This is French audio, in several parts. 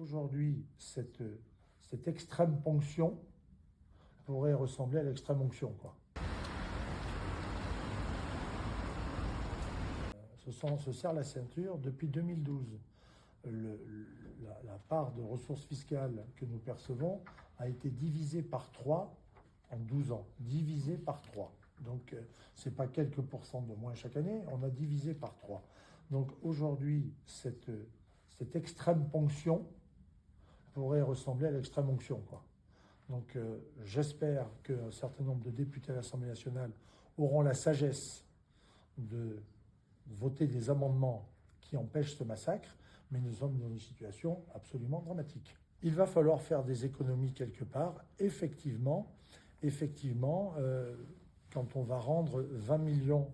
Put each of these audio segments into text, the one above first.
Aujourd'hui, cette extrême ponction pourrait ressembler à l'extrême onction, quoi. Se serre la ceinture depuis 2012. La part de ressources fiscales que nous percevons a été divisée par 3 en 12 ans. Divisée par 3. Donc, ce n'est pas quelques pourcents de moins chaque année, on a divisé par 3. Donc, aujourd'hui, cette extrême ponction pourrait ressembler à l'extrême onction, quoi. Donc, j'espère qu'un certain nombre de députés à l'Assemblée nationale auront la sagesse de voter des amendements qui empêchent ce massacre, mais nous sommes dans une situation absolument dramatique. Il va falloir faire des économies quelque part. Effectivement, quand on va rendre 20 millions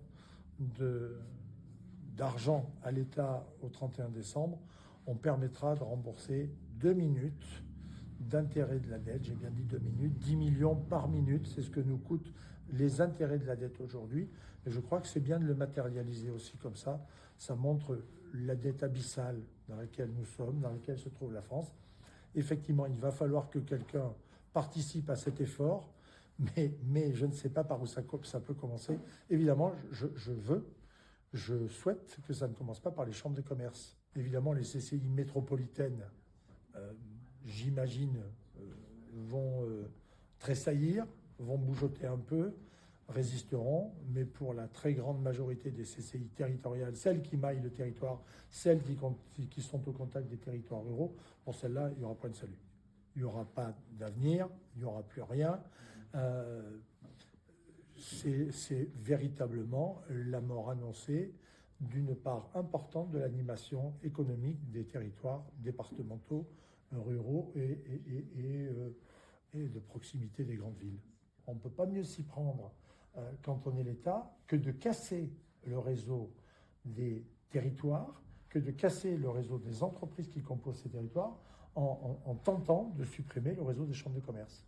d'argent à l'État au 31 décembre, on permettra de rembourser 2 minutes d'intérêt de la dette. J'ai bien dit 2 minutes, 10 millions par minute, c'est ce que nous coûtent les intérêts de la dette aujourd'hui. Et je crois que c'est bien de le matérialiser aussi comme ça. Ça montre la dette abyssale dans laquelle nous sommes, dans laquelle se trouve la France. Effectivement, il va falloir que quelqu'un participe à cet effort, mais je ne sais pas par où ça peut commencer. Évidemment, je souhaite que ça ne commence pas par les chambres de commerce. Évidemment, les CCI métropolitaines, j'imagine, vont tressaillir, vont bougeoter un peu, résisteront, mais pour la très grande majorité des CCI territoriales, celles qui maillent le territoire, celles qui sont au contact des territoires ruraux, pour celles-là, il n'y aura pas de salut. Il n'y aura pas d'avenir, il n'y aura plus rien. C'est véritablement la mort annoncée d'une part importante de l'animation économique des territoires départementaux, ruraux et de proximité des grandes villes. On ne peut pas mieux s'y prendre quand on est l'État que de casser le réseau des territoires, que de casser le réseau des entreprises qui composent ces territoires en tentant de supprimer le réseau des chambres de commerce.